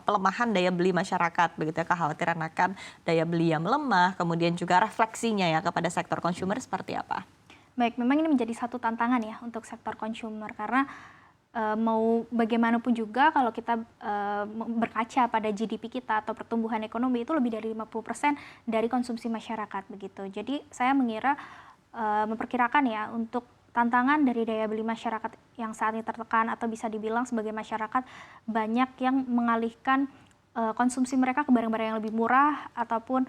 pelemahan daya beli masyarakat begitu ya, kekhawatiran akan daya beli yang melemah, kemudian juga refleksinya ya kepada sektor konsumer seperti apa? Baik, memang ini menjadi satu tantangan ya untuk sektor consumer karena mau bagaimanapun juga kalau kita berkaca pada GDP kita atau pertumbuhan ekonomi itu lebih dari 50% dari konsumsi masyarakat begitu. Jadi saya memperkirakan ya untuk tantangan dari daya beli masyarakat yang saat ini tertekan atau bisa dibilang sebagai masyarakat banyak yang mengalihkan konsumsi mereka ke barang-barang yang lebih murah ataupun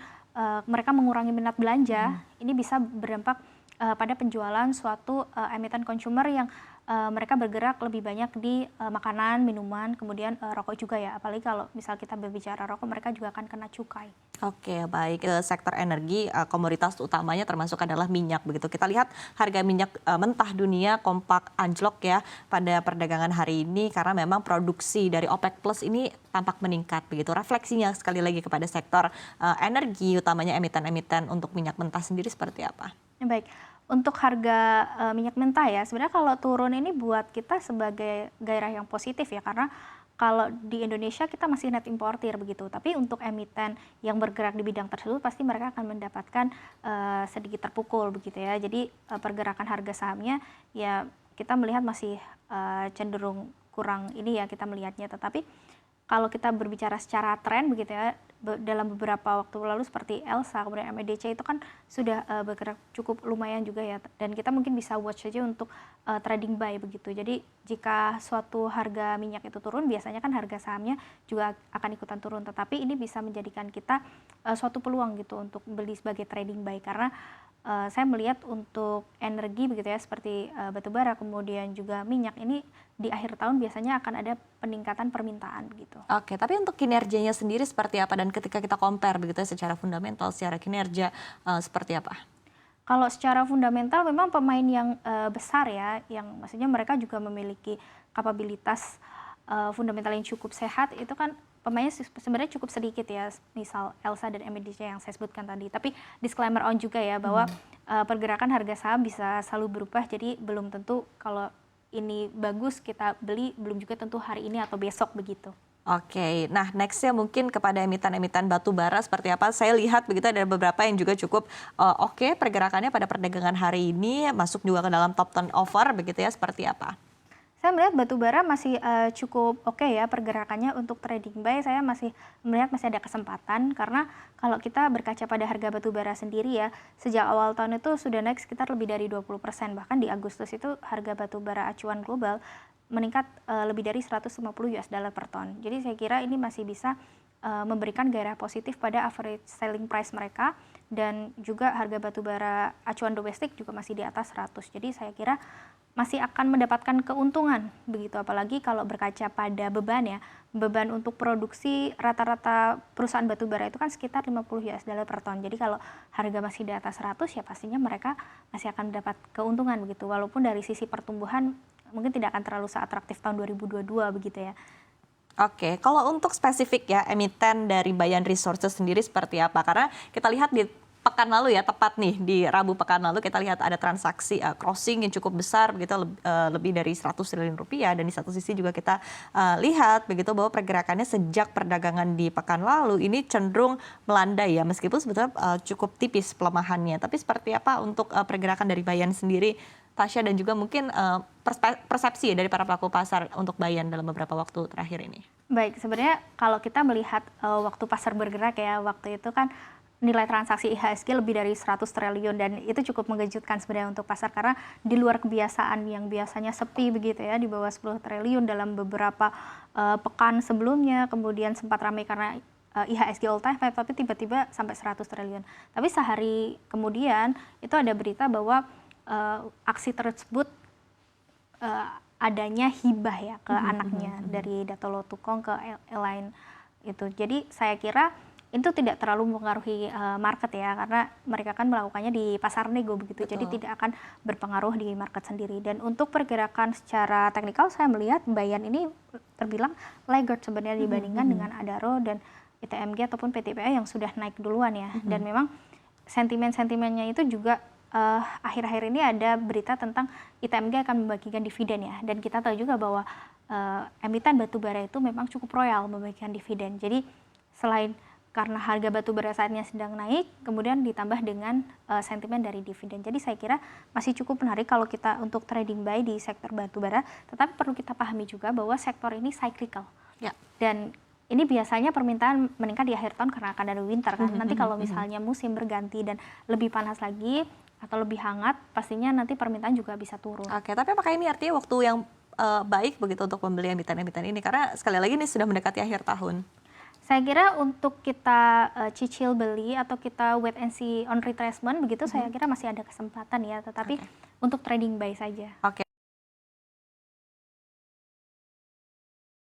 mereka mengurangi minat belanja, ini bisa berdampak pada penjualan suatu emiten consumer yang mereka bergerak lebih banyak di makanan, minuman, kemudian rokok juga ya. Apalagi kalau misal kita berbicara rokok, mereka juga akan kena cukai. Oke, baik. Sektor energi, komoditas utamanya termasuk adalah minyak begitu. Kita lihat harga minyak mentah dunia kompak anjlok ya pada perdagangan hari ini karena memang produksi dari OPEC Plus ini tampak meningkat begitu. Refleksinya sekali lagi kepada sektor energi, utamanya emiten-emiten untuk minyak mentah sendiri seperti apa? Baik, untuk harga minyak mentah ya, sebenarnya kalau turun ini buat kita sebagai gairah yang positif ya, karena kalau di Indonesia kita masih net importir begitu, tapi untuk emiten yang bergerak di bidang tersebut pasti mereka akan mendapatkan sedikit terpukul begitu ya. Jadi pergerakan harga sahamnya ya kita melihat masih cenderung kurang ini ya kita melihatnya, tetapi kalau kita berbicara secara tren begitu ya, dalam beberapa waktu lalu seperti Elsa, kemudian MEDC itu kan sudah bergerak cukup lumayan juga ya, dan kita mungkin bisa watch saja untuk trading buy begitu. Jadi jika suatu harga minyak itu turun, biasanya kan harga sahamnya juga akan ikutan turun, tetapi ini bisa menjadikan kita suatu peluang gitu untuk beli sebagai trading buy karena saya melihat untuk energi begitu ya seperti batubara kemudian juga minyak ini di akhir tahun biasanya akan ada peningkatan permintaan gitu. Oke, tapi untuk kinerjanya sendiri seperti apa dan ketika kita compare begitu ya secara fundamental, secara kinerja seperti apa? Kalau secara fundamental memang pemain yang besar ya, yang maksudnya mereka juga memiliki kapabilitas fundamental yang cukup sehat, itu kan pemainnya sebenarnya cukup sedikit ya, misal Elsa dan MEDC yang saya sebutkan tadi. Tapi disclaimer on juga ya bahwa pergerakan harga saham bisa selalu berubah, jadi belum tentu kalau ini bagus kita beli, belum juga tentu hari ini atau besok begitu. Oke, nah nextnya mungkin kepada emiten-emiten batu bara seperti apa? Saya lihat begitu ada beberapa yang juga cukup oke pergerakannya pada perdagangan hari ini, masuk juga ke dalam top turnover begitu ya, seperti apa? Saya melihat batubara masih cukup oke ya pergerakannya untuk trading buy. Saya masih melihat masih ada kesempatan karena kalau kita berkaca pada harga batubara sendiri ya, sejak awal tahun itu sudah naik sekitar lebih dari 20%. Bahkan di Agustus itu harga batubara acuan global meningkat lebih dari 150 US dollar per ton. Jadi saya kira ini masih bisa memberikan gairah positif pada average selling price mereka, dan juga harga batubara acuan domestik juga masih di atas 100. Jadi saya kira masih akan mendapatkan keuntungan begitu, apalagi kalau berkaca pada beban ya, beban untuk produksi rata-rata perusahaan batubara itu kan sekitar 50 US dollar per ton. Jadi kalau harga masih di atas 100 ya pastinya mereka masih akan mendapat keuntungan begitu, walaupun dari sisi pertumbuhan mungkin tidak akan terlalu seatraktif tahun 2022 begitu ya. Oke, kalau untuk spesifik ya emiten dari Bayan Resources sendiri seperti apa? Karena kita lihat di pekan lalu ya, tepat nih di Rabu pekan lalu kita lihat ada transaksi crossing yang cukup besar begitu, lebih dari 100 triliun rupiah, dan di satu sisi juga kita lihat begitu bahwa pergerakannya sejak perdagangan di pekan lalu ini cenderung melandai ya, meskipun sebetulnya cukup tipis pelemahannya. Tapi seperti apa untuk pergerakan dari Bayan sendiri, Tasya, dan juga mungkin persepsi ya dari para pelaku pasar untuk Bayan dalam beberapa waktu terakhir ini? Baik, sebenarnya kalau kita melihat waktu pasar bergerak ya, waktu itu kan nilai transaksi IHSG lebih dari 100 triliun, dan itu cukup mengejutkan sebenarnya untuk pasar karena di luar kebiasaan yang biasanya sepi begitu ya, di bawah 10 triliun dalam beberapa pekan sebelumnya, kemudian sempat ramai karena IHSG all time high, tapi tiba-tiba sampai 100 triliun. Tapi sehari kemudian itu ada berita bahwa aksi tersebut adanya hibah ya ke anaknya dari Datolo Tukong ke Airline itu. Jadi saya kira itu tidak terlalu mempengaruhi market ya, karena mereka kan melakukannya di pasar nego begitu. Betul. Jadi tidak akan berpengaruh di market sendiri. Dan untuk pergerakan secara teknikal saya melihat Bayan ini terbilang laggard sebenarnya dibandingkan dengan Adaro dan ITMG ataupun PTPA yang sudah naik duluan ya. Dan memang sentimen-sentimennya itu juga akhir-akhir ini ada berita tentang ITMG akan membagikan dividen ya, dan kita tahu juga bahwa emiten batubara itu memang cukup royal membagikan dividen. Jadi selain karena harga batubara saatnya sedang naik, kemudian ditambah dengan sentimen dari dividen. Jadi saya kira masih cukup menarik kalau kita untuk trading buy di sektor batubara, tetapi perlu kita pahami juga bahwa sektor ini cyclical. Ya. Dan ini biasanya permintaan meningkat di akhir tahun karena akan ada winter kan. Nanti kalau misalnya musim berganti dan lebih panas lagi atau lebih hangat, pastinya nanti permintaan juga bisa turun. Oke, tapi apakah ini artinya waktu yang baik begitu untuk membeli emiten-emiten ini? Karena sekali lagi ini sudah mendekati akhir tahun. Saya kira untuk kita cicil beli atau kita wait and see on retracement begitu, saya kira masih ada kesempatan ya. Tetapi untuk trading buy saja. Oke.